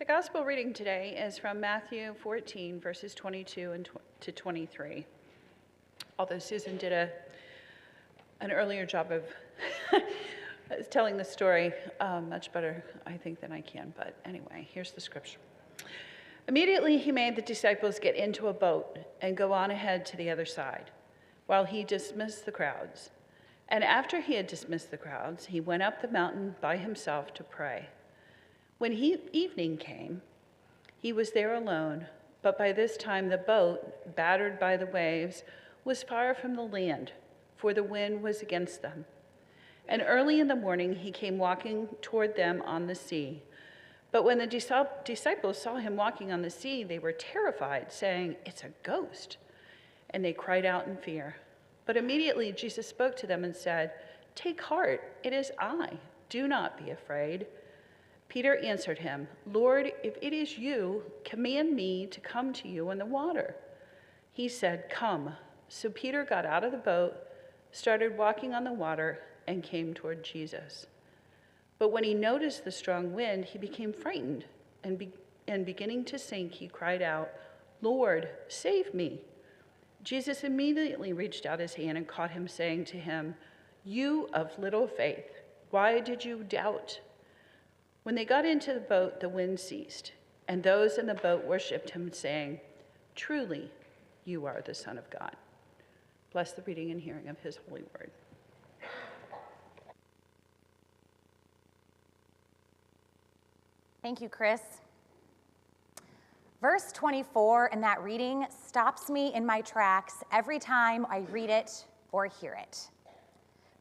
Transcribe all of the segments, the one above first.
The gospel reading today is from Matthew 14, verses 22 to 23. Although Susan did an earlier job of telling the story much better, I think, than I can. But anyway, here's the scripture. Immediately he made the disciples get into a boat and go on ahead to the other side, while he dismissed the crowds. And after he had dismissed the crowds, he went up the mountain by himself to pray. When evening came, he was there alone, but by this time the boat, battered by the waves, was far from the land, for the wind was against them. And early in the morning he came walking toward them on the sea. But when the disciples saw him walking on the sea, they were terrified, saying, "It's a ghost." And they cried out in fear. But immediately Jesus spoke to them and said, "Take heart, it is I. Do not be afraid." Peter answered him, "Lord, if it is you, command me to come to you in the water." He said, "Come." So Peter got out of the boat, started walking on the water, and came toward Jesus. But when he noticed the strong wind, he became frightened, and beginning to sink, he cried out, "Lord, save me." Jesus immediately reached out his hand and caught him, saying to him, "You of little faith, why did you doubt?" When they got into the boat, the wind ceased, and those in the boat worshipped him, saying, "Truly, you are the Son of God." Bless the reading and hearing of his holy word. Thank you, Chris. Verse 24 in that reading stops me in my tracks every time I read it or hear it.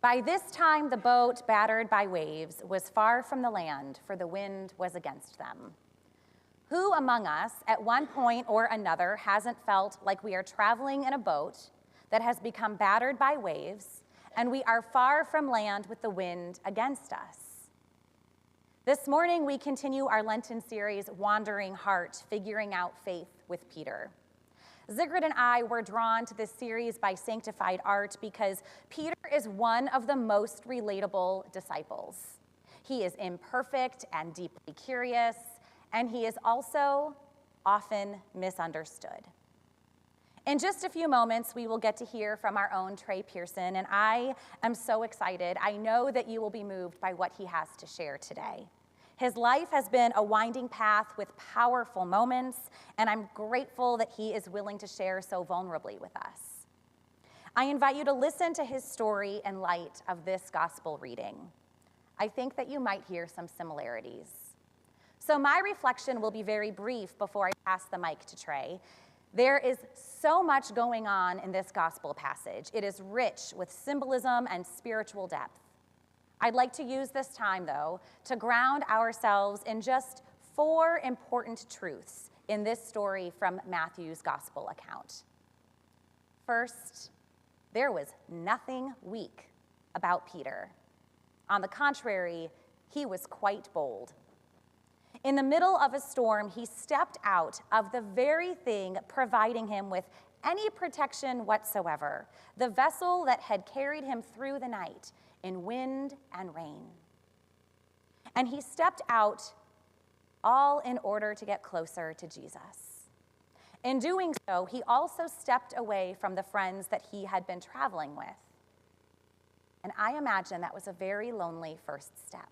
By this time, the boat, battered by waves, was far from the land, for the wind was against them. Who among us, at one point or another, hasn't felt like we are traveling in a boat that has become battered by waves, and we are far from land with the wind against us? This morning, we continue our Lenten series, Wandering Heart, Figuring Out Faith with Peter. Zigrid and I were drawn to this series by Sanctified Art because Peter is one of the most relatable disciples. He is imperfect and deeply curious, and he is also often misunderstood. In just a few moments, we will get to hear from our own Trey Pearson, and I am so excited. I know that you will be moved by what he has to share today. His life has been a winding path with powerful moments, and I'm grateful that he is willing to share so vulnerably with us. I invite you to listen to his story in light of this gospel reading. I think that you might hear some similarities. So my reflection will be very brief before I pass the mic to Trey. There is so much going on in this gospel passage. It is rich with symbolism and spiritual depth. I'd like to use this time, though, to ground ourselves in just 4 important truths in this story from Matthew's gospel account. First, there was nothing weak about Peter. On the contrary, he was quite bold. In the middle of a storm, he stepped out of the very thing providing him with any protection whatsoever, the vessel that had carried him through the night in wind and rain. And he stepped out all in order to get closer to Jesus. In doing so, he also stepped away from the friends that he had been traveling with. And I imagine that was a very lonely first step.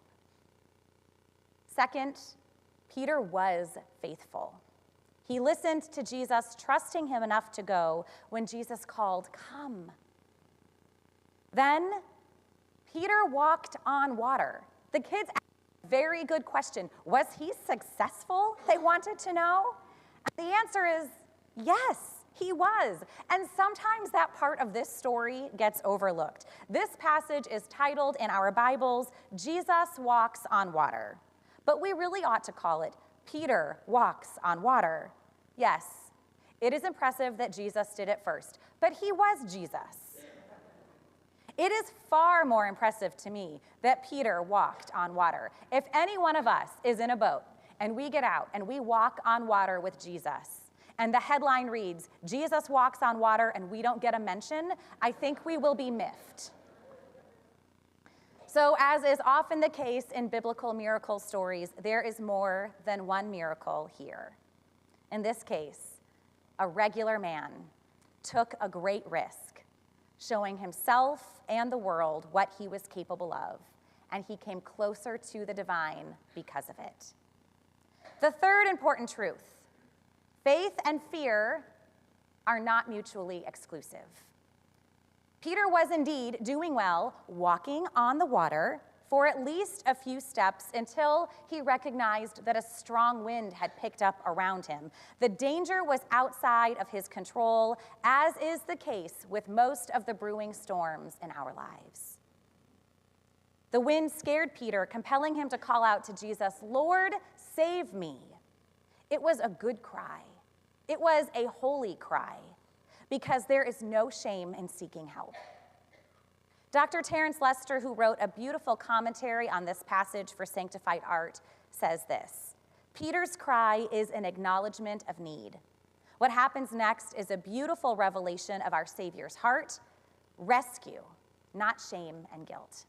Second, Peter was faithful. He listened to Jesus, trusting him enough to go when Jesus called, "Come." Then Peter walked on water. The kids asked a very good question. Was he successful? They wanted to know. And the answer is yes, he was. And sometimes that part of this story gets overlooked. This passage is titled in our Bibles, "Jesus Walks on Water." But we really ought to call it, "Peter Walks on Water." Yes, it is impressive that Jesus did it first, but he was Jesus. It is far more impressive to me that Peter walked on water. If any one of us is in a boat and we get out and we walk on water with Jesus, and the headline reads, "Jesus walks on water," and we don't get a mention, I think we will be miffed. So, as is often the case in biblical miracle stories, there is more than one miracle here. In this case, a regular man took a great risk, showing himself and the world what he was capable of, and he came closer to the divine because of it. The third important truth: faith and fear are not mutually exclusive. Peter was indeed doing well, walking on the water for at least a few steps until he recognized that a strong wind had picked up around him. The danger was outside of his control, as is the case with most of the brewing storms in our lives. The wind scared Peter, compelling him to call out to Jesus, "Lord, save me." It was a good cry. It was a holy cry, because there is no shame in seeking help. Dr. Terence Lester, who wrote a beautiful commentary on this passage for Sanctified Art, says this: Peter's cry is an acknowledgement of need. What happens next is a beautiful revelation of our Savior's heart, rescue, not shame and guilt.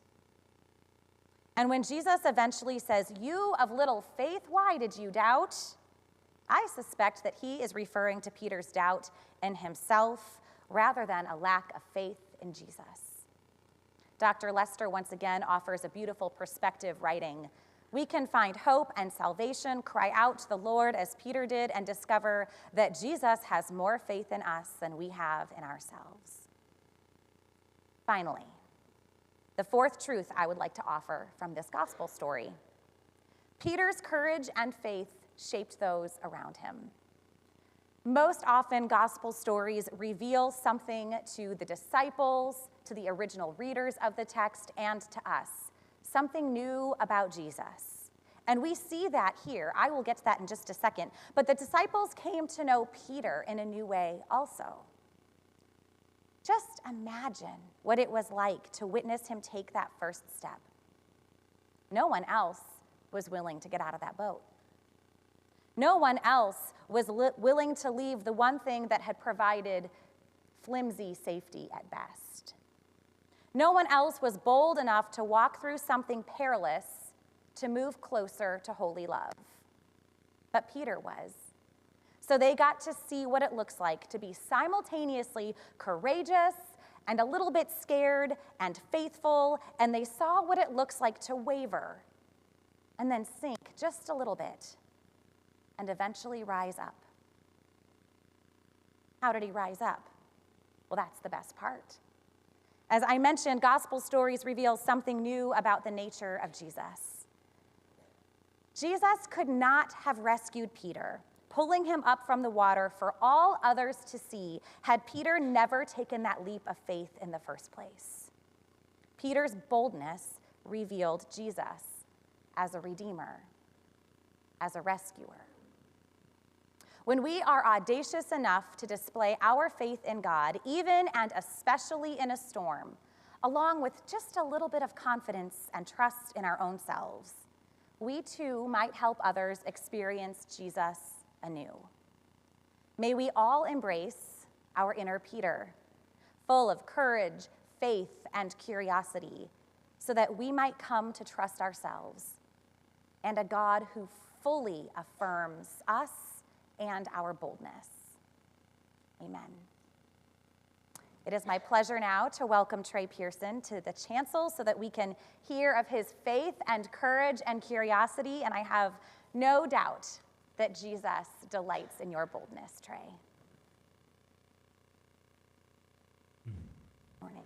And when Jesus eventually says, "You of little faith, why did you doubt?" I suspect that he is referring to Peter's doubt in himself rather than a lack of faith in Jesus. Dr. Lester once again offers a beautiful perspective, writing, "We can find hope and salvation, cry out to the Lord as Peter did, and discover that Jesus has more faith in us than we have in ourselves." Finally, the fourth truth I would like to offer from this gospel story: Peter's courage and faith shaped those around him. Most often, gospel stories reveal something to the disciples, to the original readers of the text, and to us, something new about Jesus. And we see that here. I will get to that in just a second. But the disciples came to know Peter in a new way also. Just imagine what it was like to witness him take that first step. No one else was willing to get out of that boat. No one else was willing to leave the one thing that had provided flimsy safety at best. No one else was bold enough to walk through something perilous to move closer to holy love. But Peter was. So they got to see what it looks like to be simultaneously courageous and a little bit scared and faithful, and they saw what it looks like to waver and then sink just a little bit and eventually rise up. How did he rise up? Well, that's the best part. As I mentioned, gospel stories reveal something new about the nature of Jesus. Jesus could not have rescued Peter, pulling him up from the water for all others to see, had Peter never taken that leap of faith in the first place. Peter's boldness revealed Jesus as a redeemer, as a rescuer. When we are audacious enough to display our faith in God, even and especially in a storm, along with just a little bit of confidence and trust in our own selves, we too might help others experience Jesus anew. May we all embrace our inner Peter, full of courage, faith, and curiosity, so that we might come to trust ourselves and a God who fully affirms us and our boldness. Amen. It is my pleasure now to welcome Trey Pearson to the chancel so that we can hear of his faith and courage and curiosity, and I have no doubt that Jesus delights in your boldness, Trey. Morning.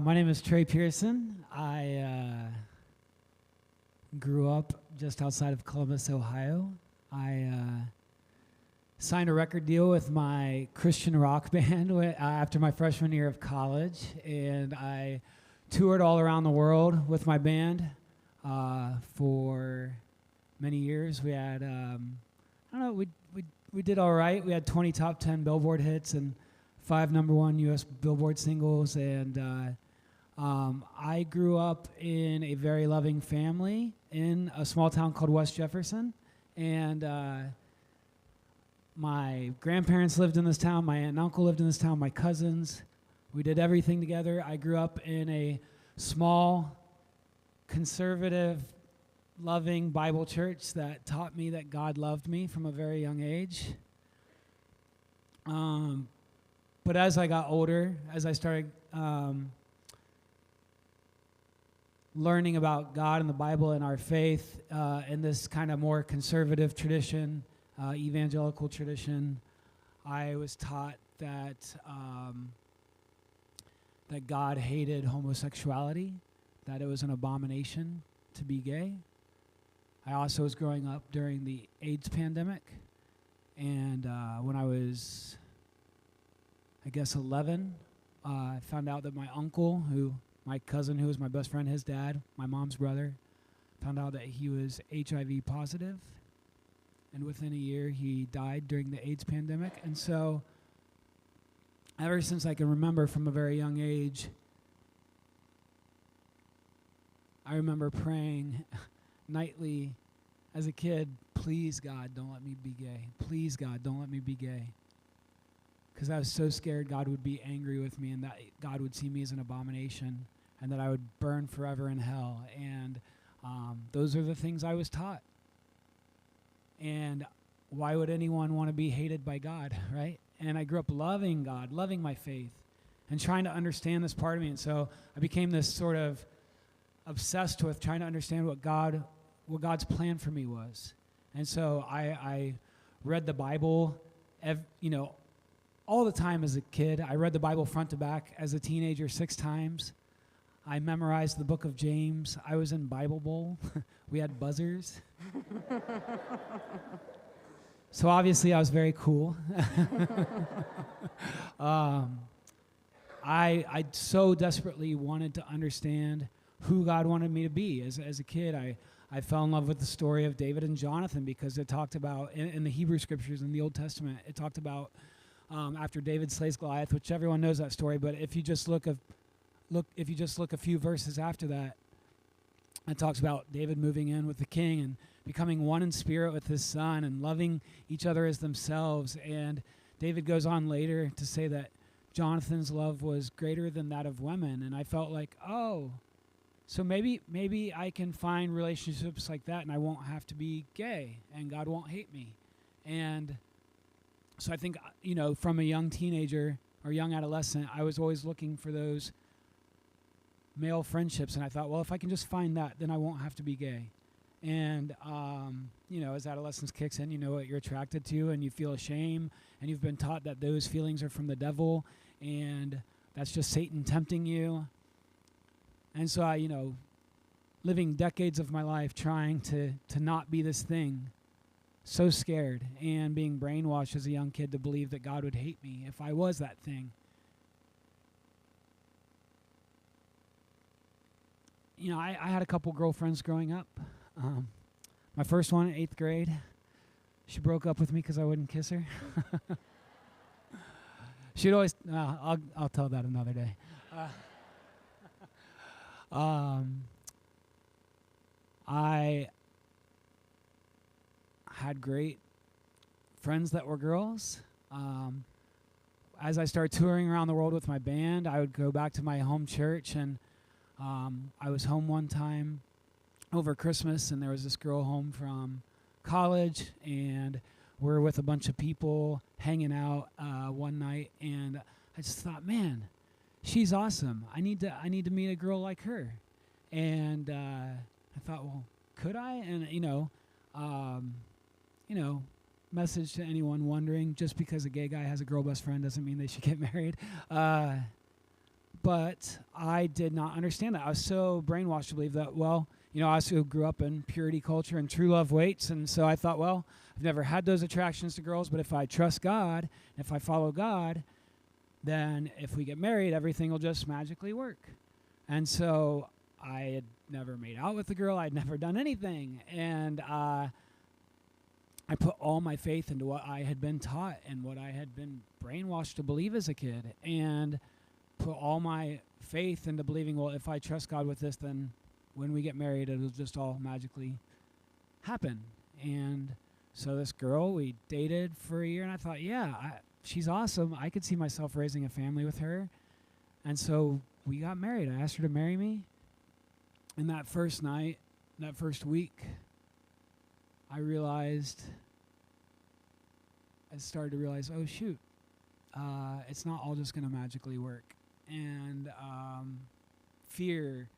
My name is Trey Pearson. I grew up just outside of Columbus, Ohio. I signed a record deal with my Christian rock band after my freshman year of college, and I toured all around the world with my band for many years. We had, we did all right. We had 20 top 10 Billboard hits and 5 #1 U.S. Billboard singles, and I grew up in a very loving family in a small town called West Jefferson. And my grandparents lived in this town, my aunt and uncle lived in this town, my cousins. We did everything together. I grew up in a small conservative, loving Bible church that taught me that God loved me from a very young age. But as I got older, as I started learning about God and the Bible and our faith in this kind of more conservative tradition, evangelical tradition, I was taught that that God hated homosexuality, that it was an abomination to be gay. I also was growing up during the AIDS pandemic, and when I was, I guess, 11, I found out that my uncle, my cousin who was my best friend, his dad, my mom's brother, found out that he was HIV positive, and within a year he died during the AIDS pandemic. And so ever since I can remember from a very young age, I remember praying nightly as a kid, please God, don't let me be gay. Please God, don't let me be gay. Because I was so scared God would be angry with me and that God would see me as an abomination and that I would burn forever in hell. And those are the things I was taught. And why would anyone want to be hated by God, right? And I grew up loving God, loving my faith, and trying to understand this part of me. And so I became this sort of obsessed with trying to understand what God's plan for me was. And so I read the Bible, all the time as a kid. I read the Bible front to back. As a teenager, 6 times. I memorized the book of James. I was in Bible Bowl. We had buzzers. So obviously I was very cool. I so desperately wanted to understand who God wanted me to be. As a kid, I fell in love with the story of David and Jonathan because it talked about, in the Hebrew scriptures in the Old Testament, it talked about after David slays Goliath, which everyone knows that story, but if you just look a few verses after that, it talks about David moving in with the king and becoming one in spirit with his son and loving each other as themselves. And David goes on later to say that Jonathan's love was greater than that of women. And I felt like, oh, so maybe I can find relationships like that and I won't have to be gay and God won't hate me. And so I think, from a young teenager or young adolescent, I was always looking for those male friendships. And I thought, well, if I can just find that, then I won't have to be gay. And, as adolescence kicks in, you know what you're attracted to and you feel shame and you've been taught that those feelings are from the devil and that's just Satan tempting you. And so I, living decades of my life trying to not be this thing, so scared and being brainwashed as a young kid to believe that God would hate me if I was that thing. I had a couple girlfriends growing up. My first one in 8th grade, she broke up with me because I wouldn't kiss her. She'd always, I'll tell that another day. I had great friends that were girls. As I started touring around the world with my band, I would go back to my home church, and I was home one time over Christmas, and there was this girl home from college, and we're with a bunch of people hanging out one night, and I just thought, man, she's awesome. I need to meet a girl like her. And I thought, well, could I? And message to anyone wondering, just because a gay guy has a girl best friend doesn't mean they should get married. But I did not understand that. I was so brainwashed to believe that, I also grew up in purity culture and true love waits. And so I thought, well, I've never had those attractions to girls, but if I trust God, if I follow God, then if we get married, everything will just magically work. And so I had never made out with a girl. I'd never done anything. And I put all my faith into what I had been taught and what I had been brainwashed to believe as a kid, and put all my faith into believing, well, if I trust God with this, then when we get married, it'll just all magically happen. And so this girl, we dated for a year, and I thought, she's awesome. I could see myself raising a family with her. And so we got married. I asked her to marry me. And that first night, that first week, I started to realize, oh shoot, it's not all just going to magically work. And fear,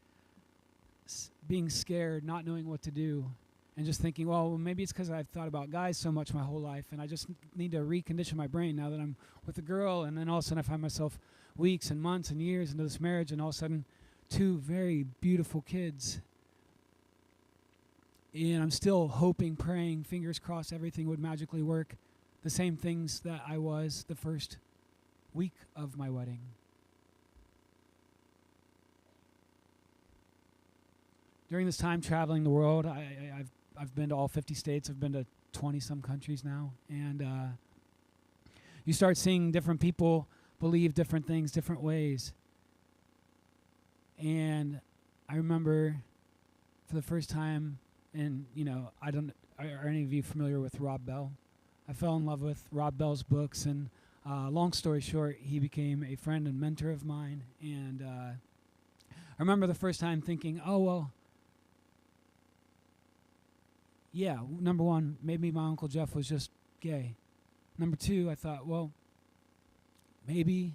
being scared, not knowing what to do, and just thinking, well, maybe it's because I've thought about guys so much my whole life, and I just need to recondition my brain now that I'm with a girl. And then all of a sudden I find myself weeks and months and years into this marriage, and all of a sudden 2 very beautiful kids. And I'm still hoping, praying, fingers crossed everything would magically work. The same things that I was the first week of my wedding. During this time traveling the world, I've been to all 50 states. I've been to 20-some countries now. And you start seeing different people believe different things, different ways. And I remember for the first time, and are any of you familiar with Rob Bell? I fell in love with Rob Bell's books, and long story short, he became a friend and mentor of mine. And I remember the first time thinking, oh, well, yeah, number one, maybe my Uncle Jeff was just gay. Number two, I thought, well, maybe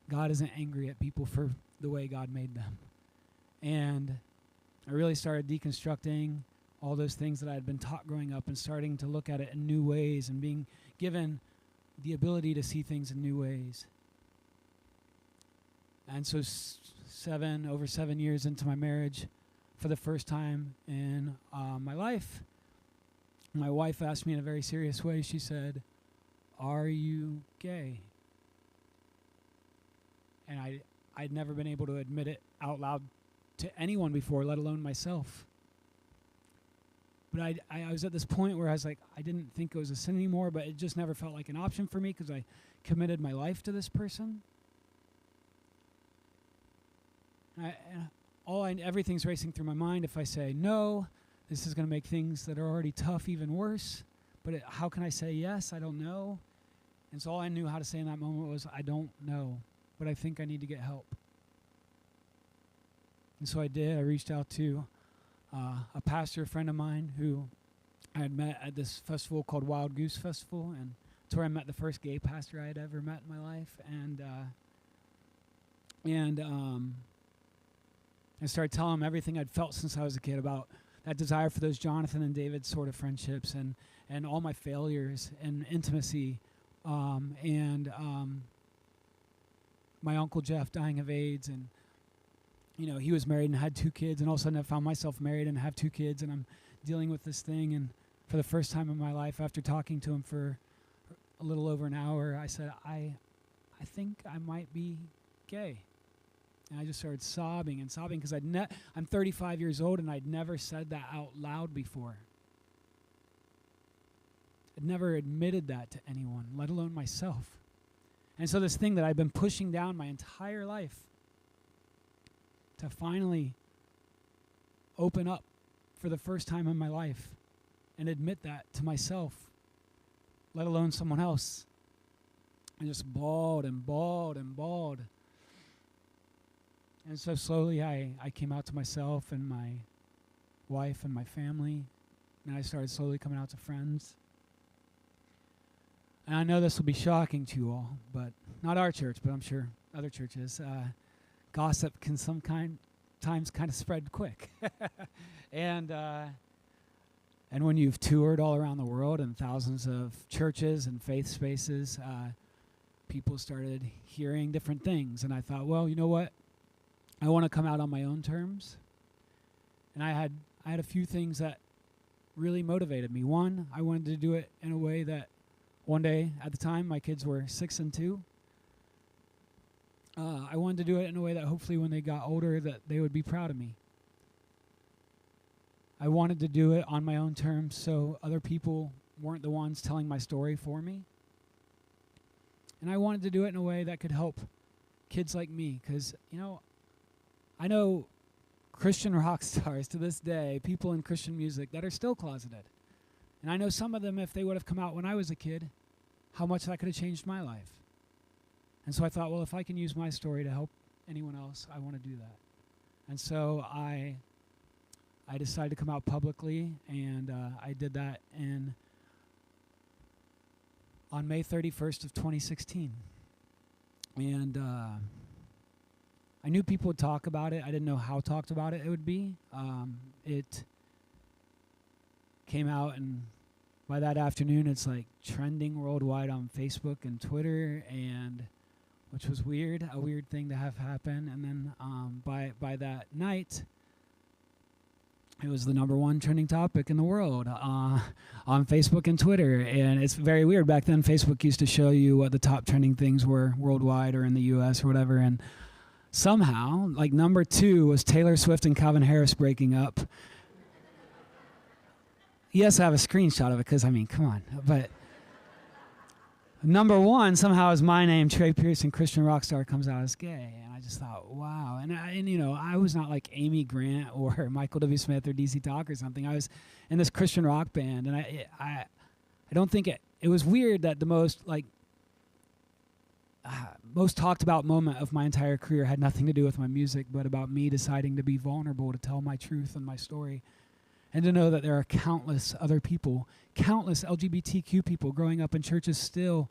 God isn't angry at people for the way God made them. And I really started deconstructing all those things that I had been taught growing up and starting to look at it in new ways and being given the ability to see things in new ways. And so over 7 years into my marriage, for the first time in my life, my wife asked me in a very serious way, she said, "Are you gay?" And I'd never been able to admit it out loud to anyone before, let alone myself. But I was at this point where I was like, I didn't think it was a sin anymore, but it just never felt like an option for me because I committed my life to this person. Everything's racing through my mind. If I say no, this is going to make things that are already tough even worse. But how can I say yes? I don't know. And so all I knew how to say in that moment was, I don't know, but I think I need to get help. And so I did. I reached out to a pastor friend of mine who I had met at this festival called Wild Goose Festival, and it's where I met the first gay pastor I had ever met in my life. And I started telling him everything I'd felt since I was a kid about that desire for those Jonathan and David sort of friendships, and all my failures and intimacy, and my Uncle Jeff dying of AIDS, and he was married and had 2 kids, and all of a sudden I found myself married and have 2 kids, and I'm dealing with this thing. And for the first time in my life, after talking to him for a little over an hour, I said, I think I might be gay. And I just started sobbing and sobbing because I'm 35 years old, and I'd never said that out loud before. I'd never admitted that to anyone, let alone myself. And so this thing that I've been pushing down my entire life, to finally open up for the first time in my life and admit that to myself, let alone someone else. I just bawled and bawled and bawled. And so slowly I came out to myself and my wife and my family, and I started slowly coming out to friends. And I know this will be shocking to you all, but not our church, but I'm sure other churches. Gossip can sometimes kind of spread quick. And when you've toured all around the world in thousands of churches and faith spaces, people started hearing different things. And I thought, well, you know what? I want to come out on my own terms. And I had a few things that really motivated me. One, I wanted to do it in a way that one day, at the time, my kids were 6 and 2. I wanted to do it in a way that hopefully when they got older that they would be proud of me. I wanted to do it on my own terms so other people weren't the ones telling my story for me. And I wanted to do it in a way that could help kids like me because, I know Christian rock stars to this day, people in Christian music that are still closeted. And I know some of them, if they would have come out when I was a kid, how much that could have changed my life. And so I thought, well, if I can use my story to help anyone else, I want to do that. And so I I decided to come out publicly, and I did that on May 31st of 2016. And I knew people would talk about it. I didn't know how talked about it would be. It came out, and by that afternoon, it's like trending worldwide on Facebook and Twitter, and which was weird, a weird thing to have happen. And then by that night, it was the #1 trending topic in the world on Facebook and Twitter. And it's very weird. Back then, Facebook used to show you what the top trending things were worldwide or in the U.S. or whatever. And somehow, like #2 was Taylor Swift and Calvin Harris breaking up. Yes, I have a screenshot of it because, I mean, come on. But #1 somehow is my name, Trey Pearson, Christian rock star, comes out as gay. And I just thought, wow. And you know, I was not like Amy Grant or Michael W. Smith or DC Talk or something. I was in this Christian rock band. And I don't think it was weird that the most talked about moment of my entire career had nothing to do with my music, but about me deciding to be vulnerable, to tell my truth and my story. And to know that there are countless other people, countless LGBTQ people growing up in churches still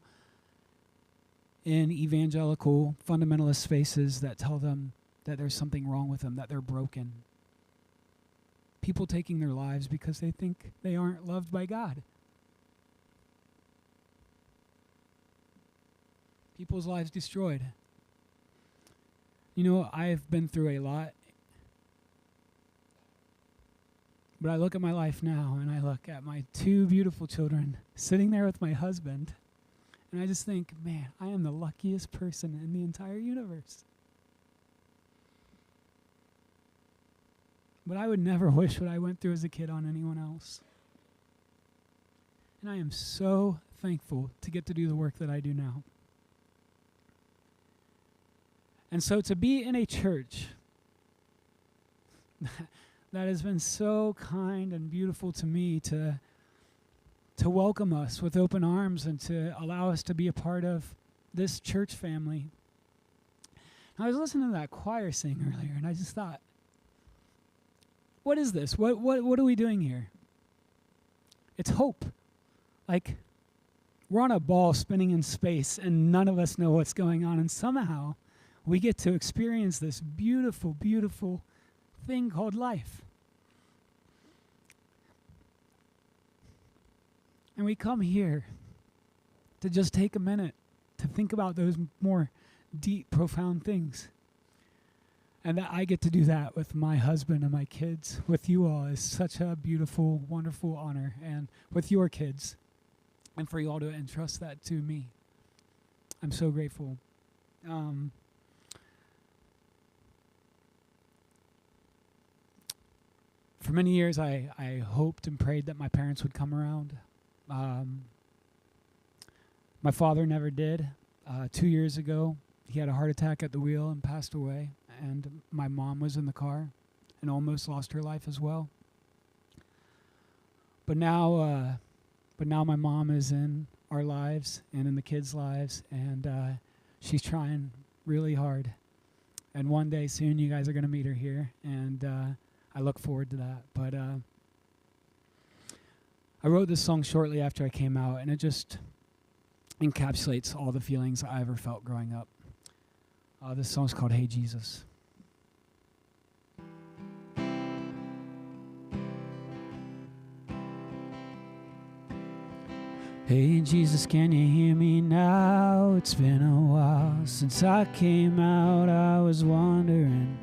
in evangelical fundamentalist spaces that tell them that there's something wrong with them, that they're broken. People taking their lives because they think they aren't loved by God. People's lives destroyed. You know, I've been through a lot. But I look at my life now, and I look at my 2 beautiful children sitting there with my husband, and I just think, man, I am the luckiest person in the entire universe. But I would never wish what I went through as a kid on anyone else. And I am so thankful to get to do the work that I do now. And so to be in a church that has been so kind and beautiful to me, to welcome us with open arms and to allow us to be a part of this church family. I was listening to that choir sing earlier, and I just thought, what is this? What are we doing here? It's hope. Like, we're on a ball spinning in space, and none of us know what's going on, and somehow we get to experience this beautiful, beautiful thing called life. And we come here to just take a minute to think about those more deep, profound things. And that I get to do that with my husband and my kids, with you all, is such a beautiful, wonderful honor. And with your kids, and for you all to entrust that to me. I'm so grateful. For many years, I hoped and prayed that my parents would come around. My father never did. 2 years ago, he had a heart attack at the wheel and passed away. And my mom was in the car and almost lost her life as well. But now my mom is in our lives and in the kids' lives, and she's trying really hard. And one day soon, you guys are going to meet her here, and I look forward to that. But I wrote this song shortly after I came out, and it just encapsulates all the feelings I ever felt growing up. This song's called Hey Jesus. Hey Jesus, can you hear me now? It's been a while since I came out. I was wondering,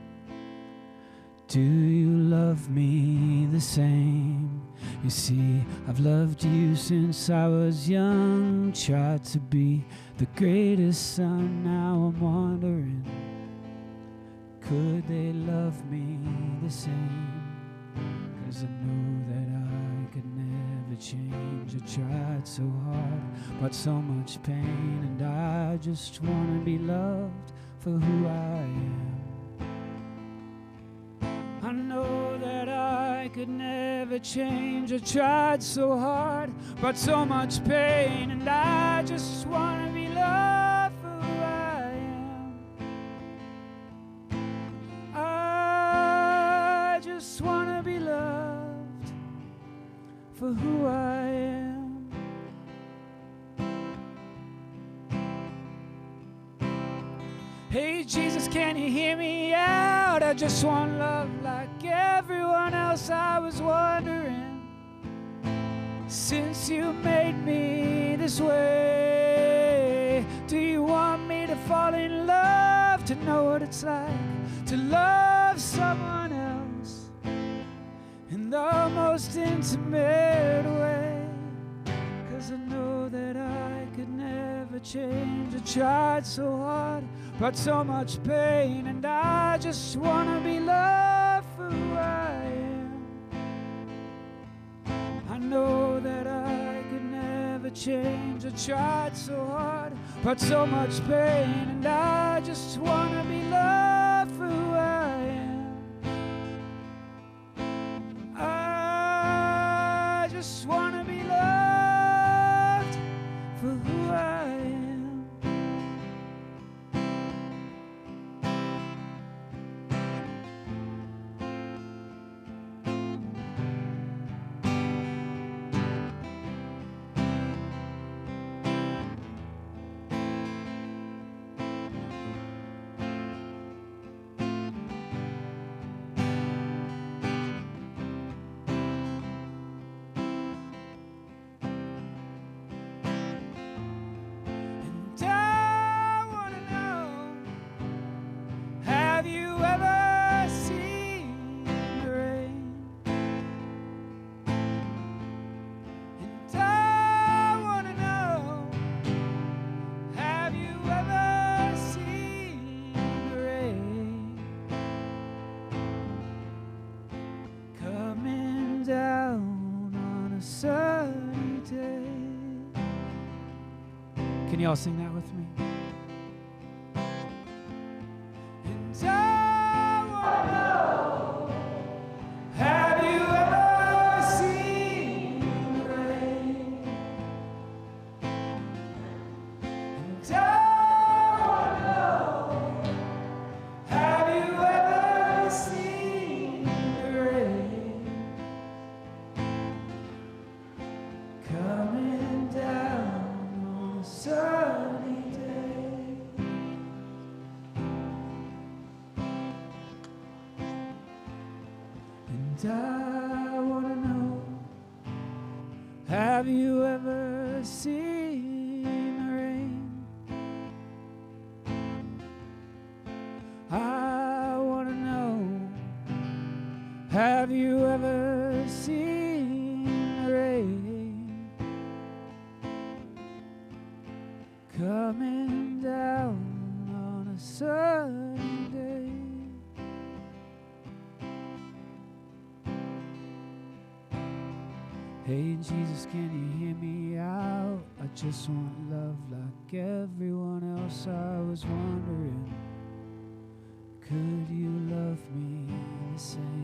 do you love me the same? You see, I've loved you since I was young, tried to be the greatest son. Now I'm wondering, could they love me the same? 'Cause I know that I could never change. I tried so hard, but so much pain, and I just want to be loved for who I am. I know that I could never change. I tried so hard, but so much pain, and I just want to be loved for who I am. I just want to be loved for who I am. Hey Jesus, can you hear me out? I just want love like everyone else. I was wondering, since you made me this way, do you want me to fall in love, to know what it's like to love someone else in the most intimate way? 'Cause I know that I could never change. I tried so hard, brought so much pain, and I just wanna be loved for who I am. I know that I could never change. I tried so hard, brought so much pain, and I just wanna be loved for who I am. I just wanna be loved for who I am. Can y'all sing that with me? And I wanna know, have you ever seen the rain? And I wanna know, have you ever seen the rain coming down on a sunny day? And I wanna know, have you ever seen the rain? I wanna know, have you ever seen the rain coming down on a sunny day? Hey Jesus, can you hear me out? I just want love like everyone else. I was wondering, could you love me the same?